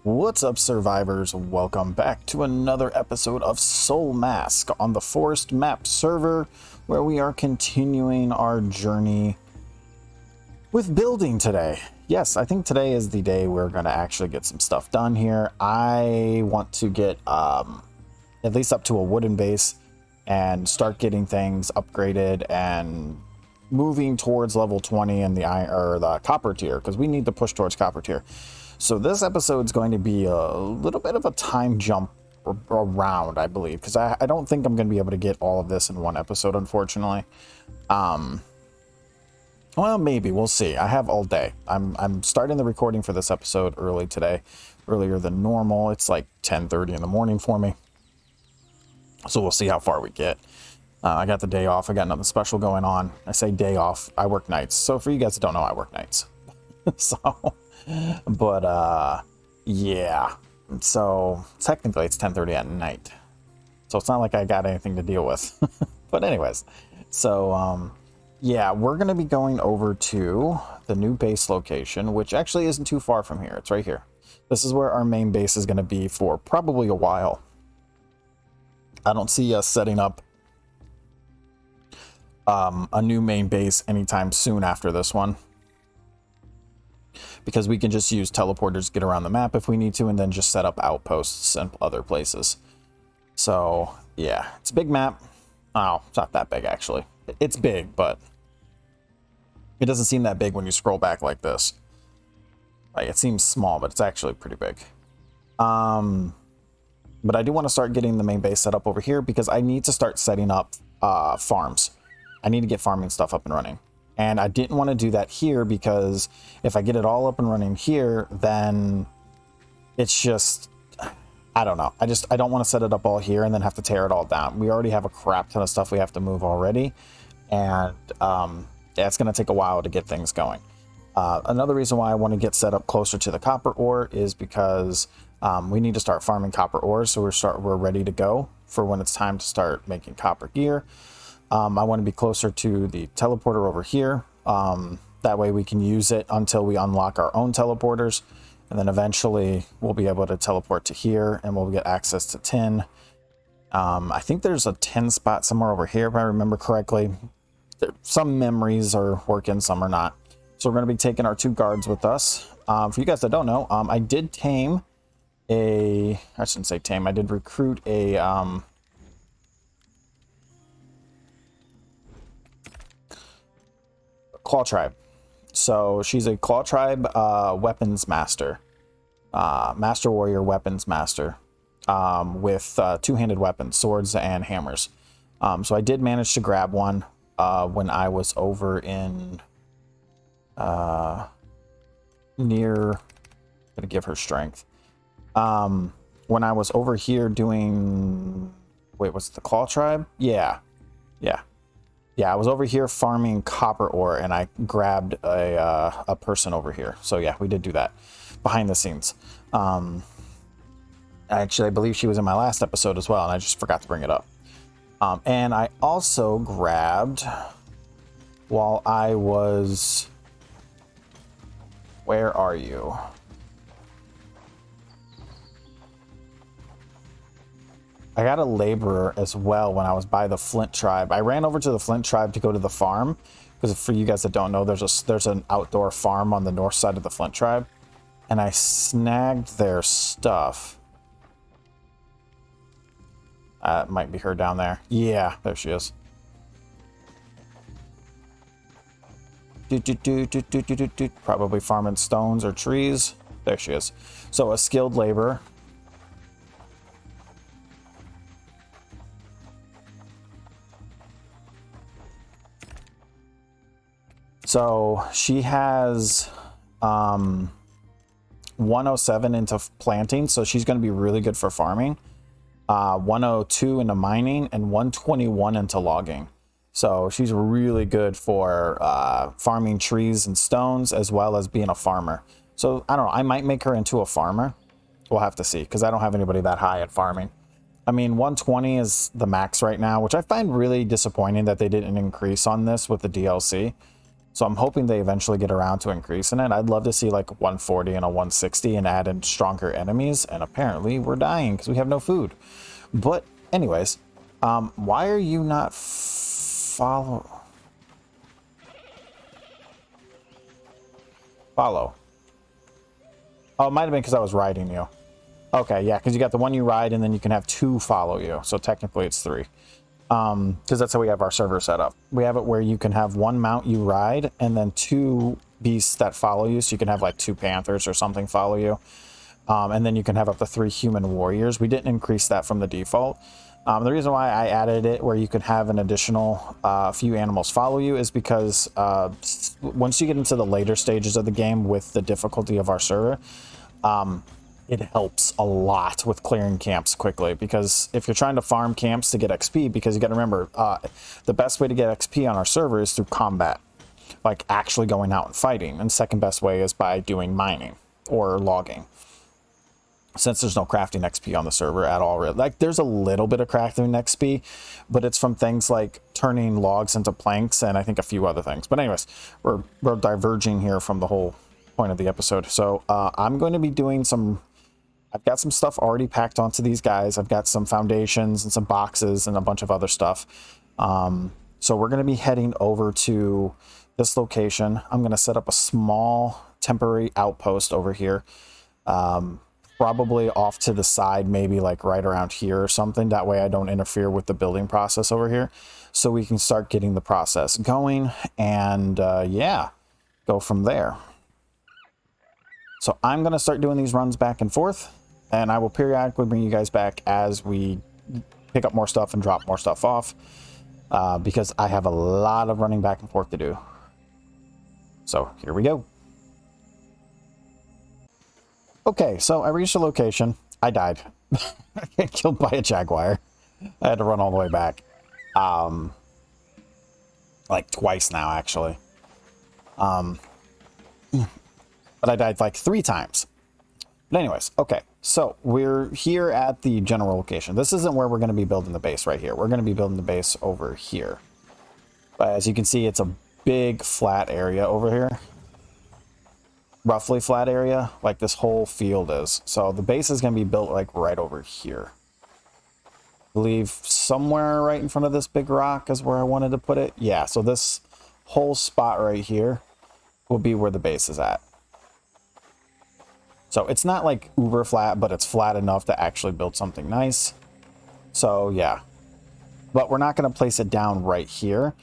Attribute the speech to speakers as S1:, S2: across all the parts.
S1: What's up, survivors? Welcome back to another episode of Soulmask on the Forest Map server, where we are continuing our journey with building today. Yes, I think today is the day we're going to actually get some stuff done here. I want to get at least up to a wooden base and start getting things upgraded and moving towards level 20 in the iron or the copper tier, because we need to push towards copper tier. So this episode is going to be a little bit of a time jump around, I believe, because I don't think I'm going to be able to get all of this in one episode, unfortunately. Well, maybe. We'll see. I have all day. I'm starting the recording for this episode early today, earlier than normal. It's like 10:30 in the morning for me. So we'll see how far we get. I got the day off. I got nothing special going on. I say day off. I work nights. So for you guys that don't know, I work nights. So... But, yeah. So, technically it's 10:30 at night. So it's not like I got anything to deal with. But anyways. So, yeah, we're going to be going over to the new base location, which actually isn't too far from here. It's right here. This is where our main base is going to be for probably a while. I don't see us setting up a new main base anytime soon after this one, because we can just use teleporters to get around the map if we need to, and then just set up outposts and other places. So, yeah, it's a big map. Oh, it's not that big, actually. It's big, but it doesn't seem that big when you scroll back like this. Like, it seems small, but it's actually pretty big. But I do want to start getting the main base set up over here, because I need to start setting up farms. I need to get farming stuff up and running. And I didn't want to do that here, because if I get it all up and running here, then it's just, I don't know. I don't want to set it up all here and then have to tear it all down. We already have a crap ton of stuff we have to move already. And yeah, it's going to take a while to get things going. Another reason why I want to get set up closer to the copper ore is because we need to start farming copper ores, so we're ready to go for when it's time to start making copper gear. I want to be closer to the teleporter over here. That way we can use it until we unlock our own teleporters. And then eventually we'll be able to teleport to here and we'll get access to tin. I think there's a tin spot somewhere over here, if I remember correctly. Some memories are working, some are not. So we're going to be taking our 2 guards with us. For you guys that don't know, I did tame I shouldn't say tame, I did recruit a... Claw Tribe. So she's a Claw Tribe weapons master. Master Warrior weapons master. With two-handed weapons, swords and hammers. So I did manage to grab one when I was over in... near... I'm gonna give her strength. When I was over here doing... Wait, was it the Claw Tribe? Yeah. Yeah, I was over here farming copper ore, and I grabbed a person over here. So yeah, we did do that behind the scenes. Actually, I believe she was in my last episode as well, and I just forgot to bring it up. And I also grabbed, while I was... Where are you? I got a laborer as well when I was by the Flint Tribe. I ran over to the Flint Tribe to go to the farm, because for you guys that don't know, there's an outdoor farm on the north side of the Flint Tribe, and I snagged their stuff. It might be her down there. Yeah, there she is. Probably farming stones or trees. There she is. So a skilled laborer. So she has 107 into planting, so she's going to be really good for farming. 102 into mining, and 121 into logging. So she's really good for farming trees and stones, as well as being a farmer. So I don't know, I might make her into a farmer. We'll have to see, because I don't have anybody that high at farming. I mean, 120 is the max right now, which I find really disappointing that they didn't increase on this with the DLC. So I'm hoping they eventually get around to increasing it. I'd love to see like 140 and a 160 and add in stronger enemies. And apparently we're dying because we have no food. But anyways, why are you not follow? Oh, it might have been because I was riding you. Okay, yeah, because you got the one you ride and then you can have 2 follow you. So technically it's 3. Because that's how we have our server set up. We have it where you can have 1 mount you ride and then 2 beasts that follow you. So you can have like 2 panthers or something follow you. And then you can have up to 3 human warriors. We didn't increase that from the default. The reason why I added it where you could have an additional few animals follow you is because once you get into the later stages of the game with the difficulty of our server, it helps a lot with clearing camps quickly, because if you're trying to farm camps to get XP, because you got to remember, the best way to get XP on our server is through combat, like actually going out and fighting. And second best way is by doing mining or logging, since there's no crafting XP on the server at all. Really, like there's a little bit of crafting XP, but it's from things like turning logs into planks and I think a few other things. But anyways, we're diverging here from the whole point of the episode. So I'm going to be doing some, I've got some stuff already packed onto these guys. I've got some foundations and some boxes and a bunch of other stuff. So we're going to be heading over to this location. I'm going to set up a small temporary outpost over here. Probably off to the side, maybe like right around here or something. That way I don't interfere with the building process over here. So we can start getting the process going and yeah, go from there. So I'm going to start doing these runs back and forth. And I will periodically bring you guys back as we pick up more stuff and drop more stuff off. Because I have a lot of running back and forth to do. So here we go. Okay, so I reached a location. I died. I got killed by a jaguar. I had to run all the way back. Like twice now, actually. But I died like 3 times. But anyways, okay. So we're here at the general location. This isn't where we're going to be building the base right here. We're going to be building the base over here. But as you can see, it's a big flat area over here. Roughly flat area, like this whole field is. So the base is going to be built like right over here. I believe somewhere right in front of this big rock is where I wanted to put it. Yeah, so this whole spot right here will be where the base is at. So it's not like uber flat, but it's flat enough to actually build something nice. So yeah, but we're not going to place it down right here.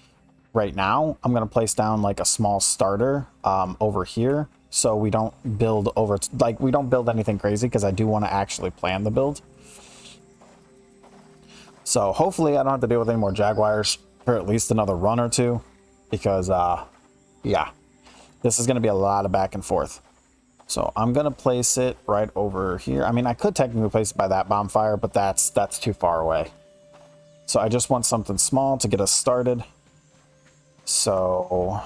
S1: Right now, I'm going to place down like a small starter over here. So we don't build over, like we don't build anything crazy, because I do want to actually plan the build. So hopefully I don't have to deal with any more jaguars for at least another run or 2. Because yeah, this is going to be a lot of back and forth. So I'm going to place it right over here. I mean, I could technically place it by that bonfire, but that's too far away. So I just want something small to get us started. So,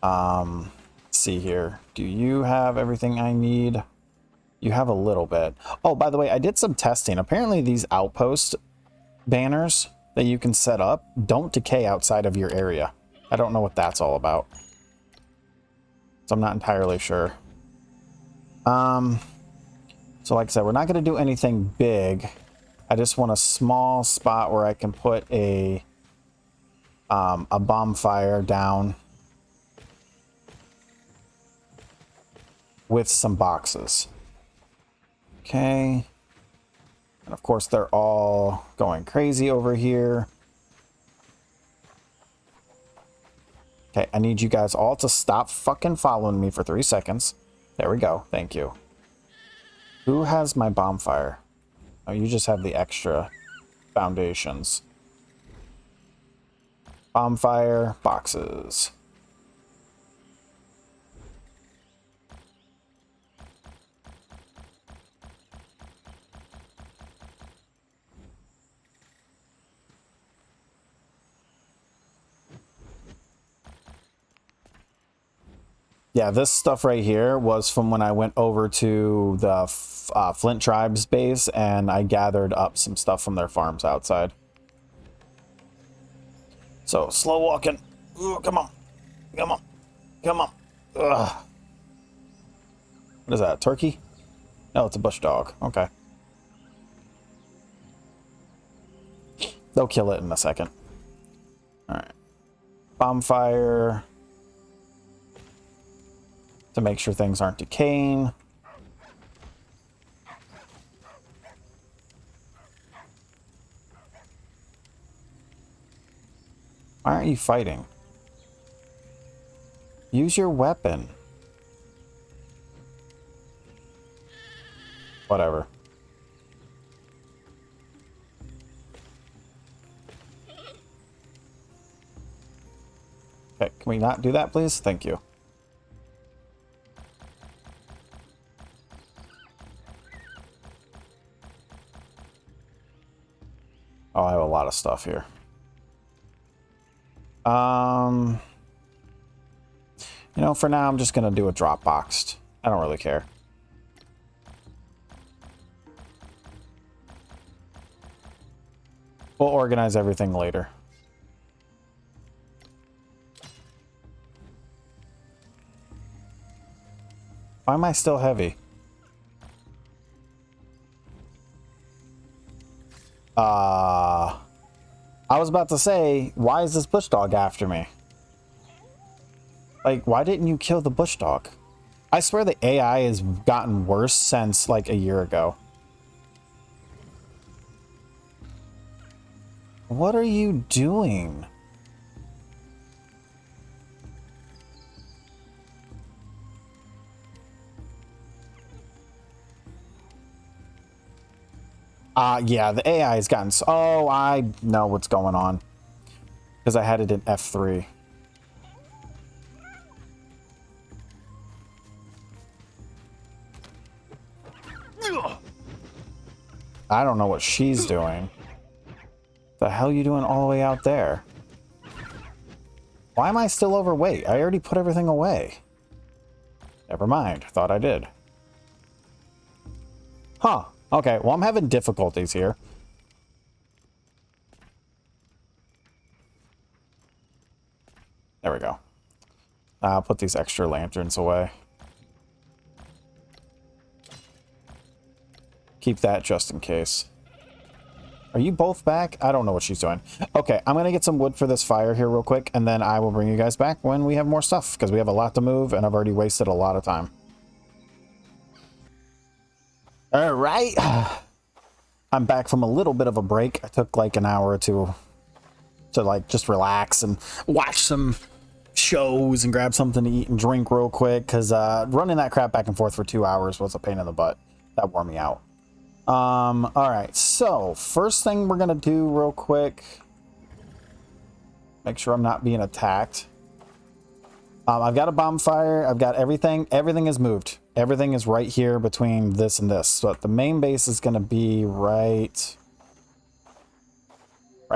S1: let's see here. Do you have everything I need? You have a little bit. Oh, by the way, I did some testing. Apparently these outpost banners that you can set up don't decay outside of your area. I don't know what that's all about. So I'm not entirely sure. So like I said, we're not going to do anything big. I just want a small spot where I can put a bonfire down with some boxes. Okay. And of course, they're all going crazy over here. Okay, I need you guys all to stop fucking following me for 3 seconds. There we go. Thank you. Who has my bonfire? Oh, you just have the extra foundations. Bonfire boxes. Yeah, this stuff right here was from when I went over to the Flint Tribes base and I gathered up some stuff from their farms outside. So, slow walking. Ooh, come on. Come on. Come on. Ugh. What is that? Turkey? No, it's a bush dog. Okay. They'll kill it in a second. Alright. Bonfire. To make sure things aren't decaying. Why aren't you fighting? Use your weapon. Whatever. Okay, can we not do that, please? Thank you. Oh, I have a lot of stuff here. You know, for now, I'm just gonna do a drop boxed. I don't really care. We'll organize everything later. Why am I still heavy? I was about to say, why is this bush dog after me? Like, why didn't you kill the bush dog? I swear the AI has gotten worse since, like, a year ago. What are you doing? Yeah, the AI has gotten... Oh, I know what's going on. Because I had it in F3. I don't know what she's doing. The hell are you doing all the way out there? Why am I still overweight? I already put everything away. Never mind. Thought I did. Huh. Okay, well, I'm having difficulties here. There we go. I'll put these extra lanterns away. Keep that just in case. Are you both back? I don't know what she's doing. Okay, I'm going to get some wood for this fire here real quick, and then I will bring you guys back when we have more stuff, because we have a lot to move, and I've already wasted a lot of time. All right. I'm back from a little bit of a break. I took like an hour or two to like just relax and watch some shows and grab something to eat and drink real quick, because running that crap back and forth for 2 hours was a pain in the butt. That wore me out. All right, so first thing we're gonna do real quick, make sure I'm not being attacked. I've got a bonfire. I've got everything. Everything is moved. Everything is right here between this and this. So the main base is gonna be right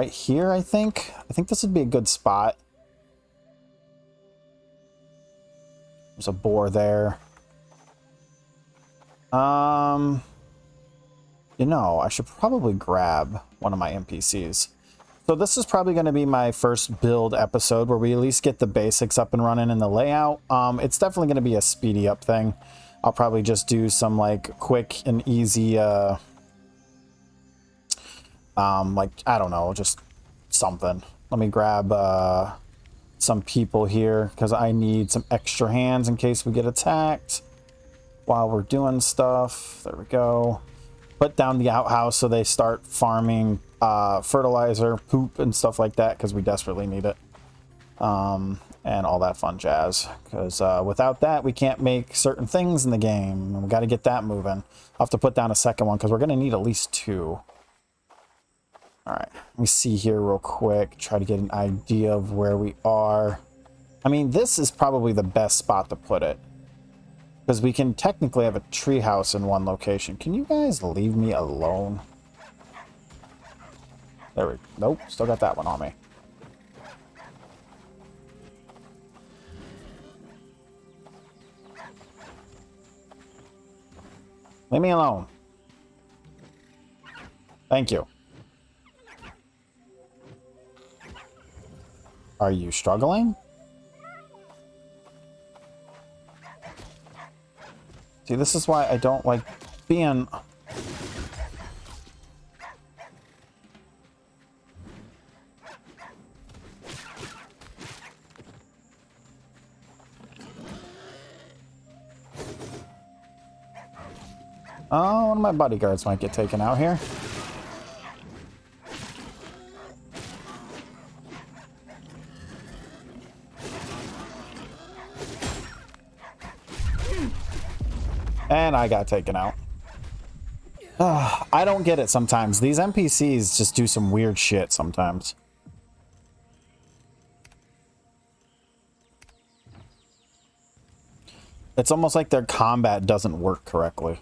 S1: here, I think. I think this would be a good spot. There's a boar there. You know, I should probably grab one of my NPCs. So this is probably going to be my first build episode where we at least get the basics up and running in the layout. It's definitely going to be a speedy up thing. I'll probably just do some like quick and easy, like, I don't know, just something. Let me grab some people here because I need some extra hands in case we get attacked while we're doing stuff. There we go. Put down the outhouse so they start farming fertilizer, poop, and stuff like that, because we desperately need it. And all that fun jazz. Because without that, we can't make certain things in the game. We got to get that moving. I'll have to put down a second one, because we're going to need at least 2. Alright, let me see here real quick. Try to get an idea of where we are. I mean, this is probably the best spot to put it. Because we can technically have a treehouse in one location. Can you guys leave me alone? There we go. Nope, still got that one on me. Leave me alone. Thank you. Are you struggling? See, this is why I don't like being... Oh, one of my bodyguards might get taken out here. And I got taken out. I don't get it sometimes. These NPCs just do some weird shit sometimes. It's almost like their combat doesn't work correctly.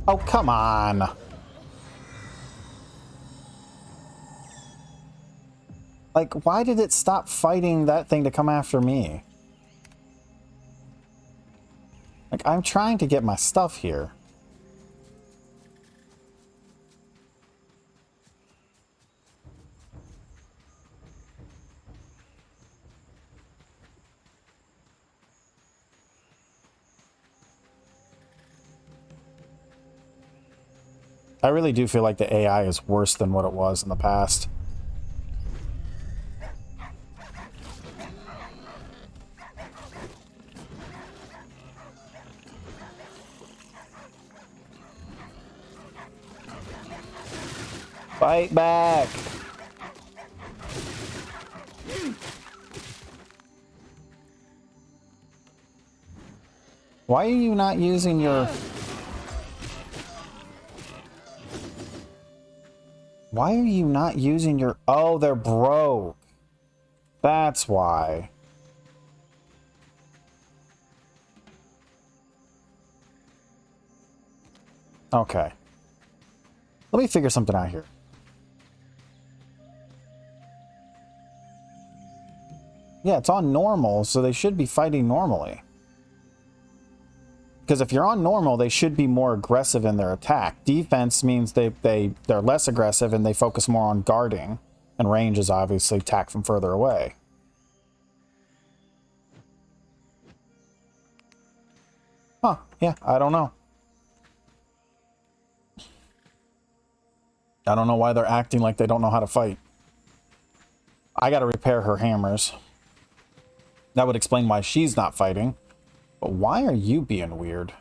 S1: Oh, come on. Like, why did it stop fighting that thing to come after me? Like, I'm trying to get my stuff here. I really do feel like the AI is worse than what it was in the past. Fight back! Why are you not using your... Why are you not using your... Oh, they're broke. That's why. Okay. Let me figure something out here. Yeah, it's on normal, so they should be fighting normally. Because if you're on normal, they should be more aggressive in their attack. Defense means they're less aggressive and they focus more on guarding. And range is obviously attack from further away. Huh, yeah, I don't know. I don't know why they're acting like they don't know how to fight. I gotta repair her hammers. That would explain why she's not fighting. But why are you being weird?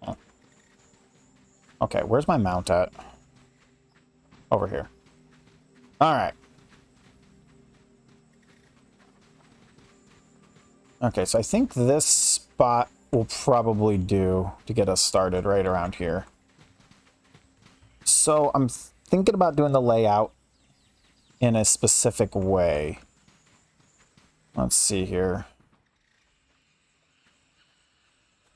S1: Huh. Okay, where's my mount at? Over here. Alright. Okay, so I think this spot will probably do to get us started right around here. So I'm thinking about doing the layout in a specific way. Let's see here.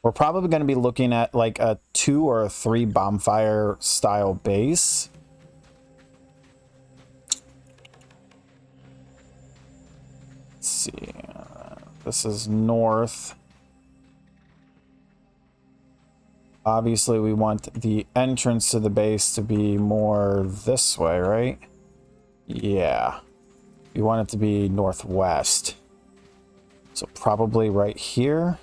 S1: We're probably going to be looking at like a 2 or a 3 bonfire style base. Let's see. This is north. Obviously, we want the entrance to the base to be more this way, right? Yeah. We want it to be northwest. So probably right here.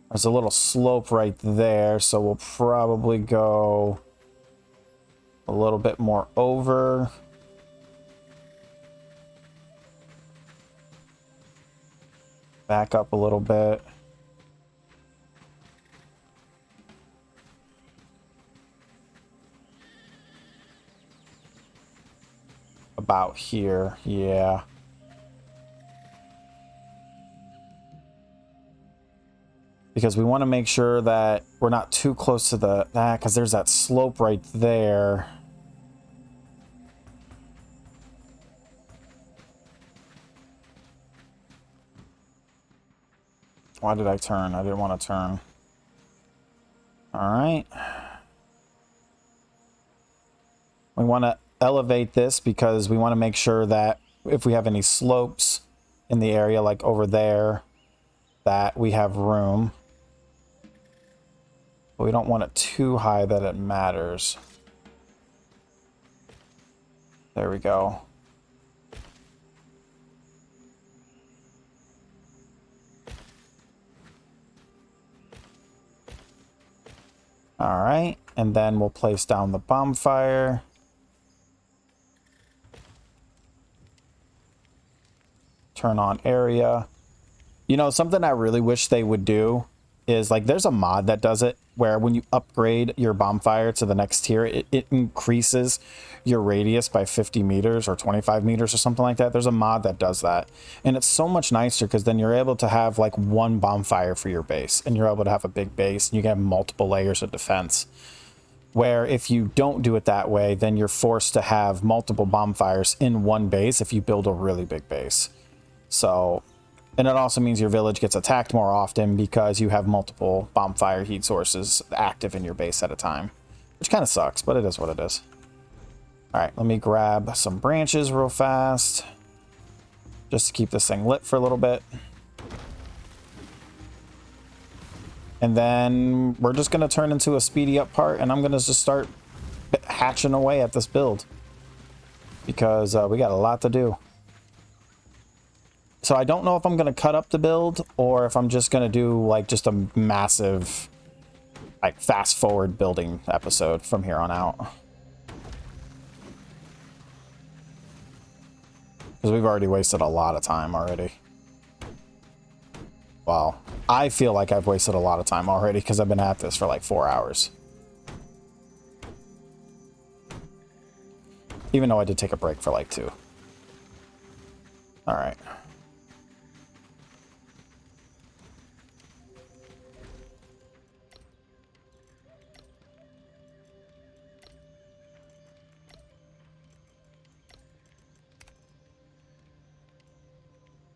S1: There's a little slope right there, so we'll probably go a little bit more over. Back up a little bit. About here, yeah. Because we want to make sure that we're not too close to that, because there's that slope right there. Why did I turn? I didn't want to turn. All right. want to elevate this because we want to make sure that if we have any slopes in the area, like over there, that we have room. But we don't want it too high that it matters. There we go. All right, and then we'll place down the bonfire. Turn on area. You know, something I really wish they would do is, like, there's a mod that does it where when you upgrade your bonfire to the next tier, it increases your radius by 50 meters or 25 meters or something like that. There's a mod that does that. And it's so much nicer because then you're able to have like one bonfire for your base, and you're able to have a big base, and you can have multiple layers of defense. Where if you don't do it that way, then you're forced to have multiple bonfires in one base if you build a really big base. So, and it also means your village gets attacked more often because you have multiple bonfire heat sources active in your base at a time. Which kind of sucks, but it is what it is. Alright, let me grab some branches real fast. Just to keep this thing lit for a little bit. And then we're just going to turn into a speedy up part, and I'm going to just start hatching away at this build. Because we got a lot to do. So I don't know if I'm going to cut up the build or if I'm just going to do like just a massive like fast forward building episode from here on out. Because we've already wasted a lot of time already. Well, I feel like I've wasted a lot of time already because I've been at this for like 4 hours. Even though I did take a break for like 2. All right.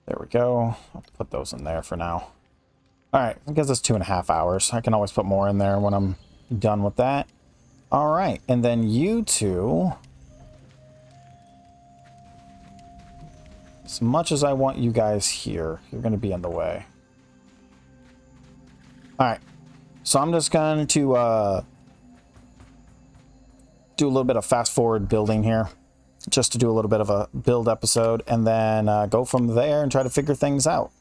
S1: There we go. I'll put those in there for now. All right, I guess it's 2.5 hours. I can always put more in there when I'm done with that. All right, and then you two, as much as I want you guys here, you're going to be in the way. All right, so I'm just going to do a little bit of fast forward building here. Just to do a little bit of a build episode, and then go from there and try to figure things out.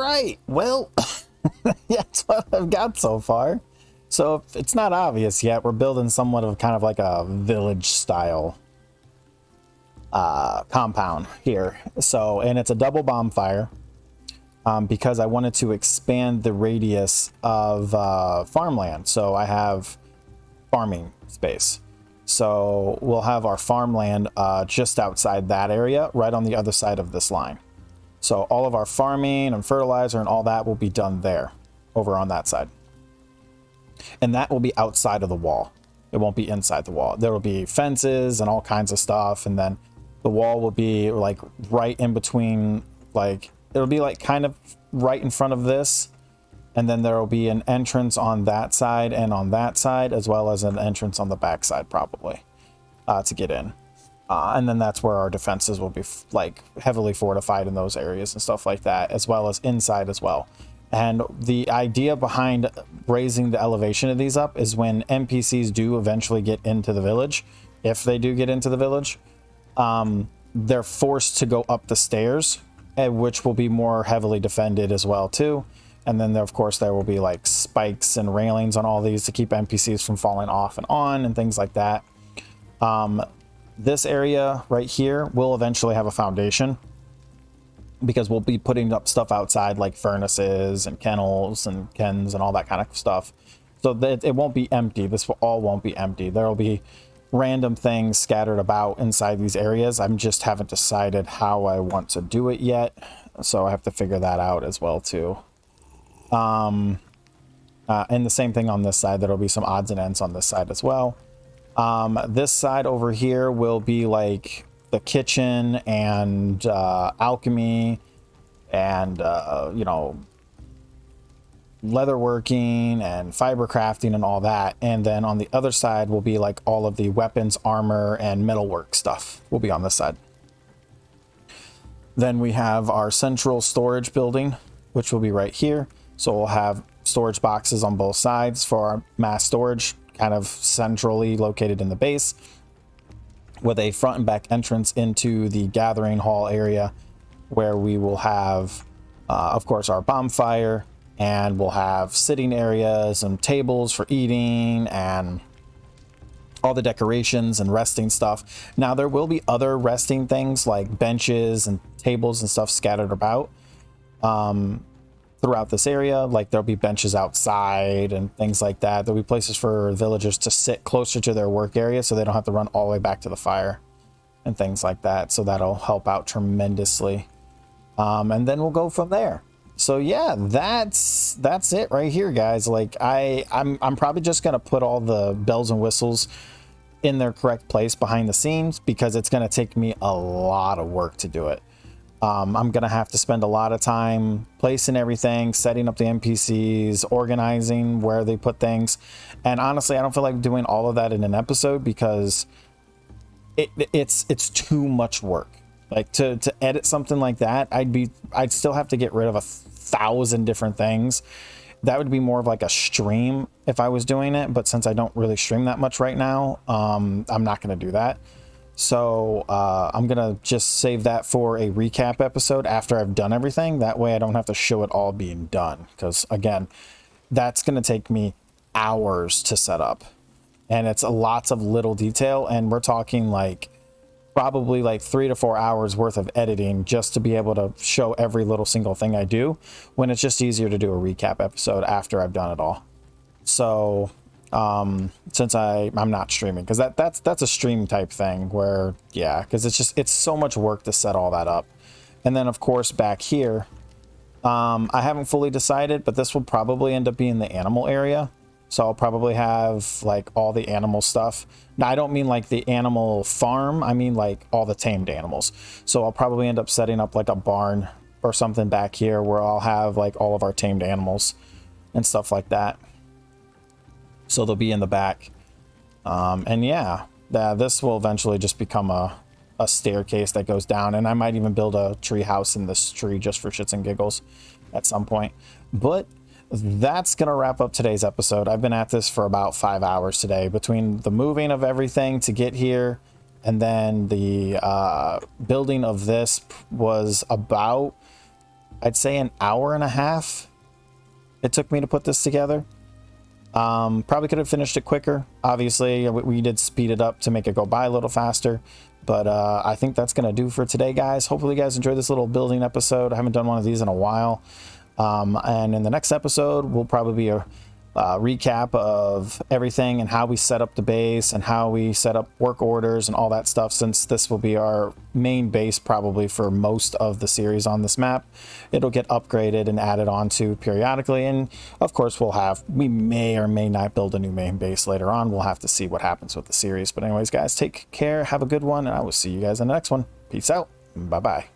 S1: right. Well, that's what I've got so far. So if it's not obvious yet, we're building somewhat of kind of like a village style compound here. So, and it's a double bonfire because I wanted to expand the radius of farmland. So I have farming space. So we'll have our farmland just outside that area, right on the other side of this line. So all of our farming and fertilizer and all that will be done there, over on that side. And that will be outside of the wall. It won't be inside the wall. There will be fences and all kinds of stuff. And then the wall will be like right in between, like it'll be like kind of right in front of this. And then there will be an entrance on that side and on that side, as well as an entrance on the back side probably to get in. And then that's where our defenses will be like heavily fortified in those areas and stuff like that, as well as inside as well. And the idea behind raising the elevation of these up is when NPCs do eventually get into the village, if they do get into the village, they're forced to go up the stairs, which will be more heavily defended as well too. And then there, of course, there will be like spikes and railings on all these to keep NPCs from falling off and on and things like that. This area right here will eventually have a foundation because we'll be putting up stuff outside like furnaces and kennels and kens and all that kind of stuff. So that it won't be empty. This all won't be empty. There will be random things scattered about inside these areas. I just haven't decided how I want to do it yet. So I have to figure that out as well too. And the same thing on this side. There'll be some odds and ends on this side as well. This side over here will be like the kitchen and alchemy and you know, leatherworking and fiber crafting and all that. And then on the other side will be like all of the weapons, armor, and metalwork stuff will be on this side. Then we have our central storage building, which will be right here. So we'll have storage boxes on both sides for our mass storage, kind of centrally located in the base, with a front and back entrance into the gathering hall area, where we will have, of course, our bonfire, and we'll have sitting areas and tables for eating and all the decorations and resting stuff. Now, there will be other resting things like benches and tables and stuff scattered about throughout this area. Like there'll be benches outside and things like that. There'll be places for villagers to sit closer to their work area so they don't have to run all the way back to the fire and things like that. So that'll help out tremendously. And then we'll go from there. So yeah, that's it right here, guys. Like I'm probably just gonna put all the bells and whistles in their correct place behind the scenes because it's gonna take me a lot of work to do it. I'm gonna have to spend a lot of time placing everything, setting up the NPCs, organizing where they put things. And honestly, I don't feel like doing all of that in an episode because it's too much work. Like to edit something like that, I'd still have to get rid of 1,000 different things. That would be more of like a stream if I was doing it. But since I don't really stream that much right now, I'm not going to do that. So I'm going to just save that for a recap episode after I've done everything. That way I don't have to show it all being done. Because again, that's going to take me hours to set up. And it's lots of little detail. And we're talking like probably like 3 to 4 hours worth of editing just to be able to show every little single thing I do, when it's just easier to do a recap episode after I've done it all. So since I'm not streaming, because that's a stream type thing where, yeah, because it's so much work to set all that up. And then of course back here, I haven't fully decided, but this will probably end up being the animal area. So I'll probably have like all the animal stuff. Now I don't mean like the animal farm, I mean like all the tamed animals. So I'll probably end up setting up like a barn or something back here where I'll have like all of our tamed animals and stuff like that. So they'll be in the back. And yeah, this will eventually just become a staircase that goes down. And I might even build a tree house in this tree just for shits and giggles at some point. But that's gonna wrap up today's episode. I've been at this for about 5 hours today, between the moving of everything to get here and then the building of this was about I'd say an hour and a half it took me to put this together. Probably could have finished it quicker. Obviously, we did speed it up to make it go by a little faster. But I think that's going to do for today, guys. Hopefully you guys enjoyed this little building episode. I haven't done one of these in a while. And in the next episode, we'll probably be a recap of everything and how we set up the base and how we set up work orders and all that stuff, since this will be our main base probably for most of the series on this map. It'll get upgraded and added on to periodically, and of course we may or may not build a new main base later on. We'll have to see what happens with the series. But anyways, guys, take care, have a good one, and I will see you guys in the next one. Peace out. Bye bye.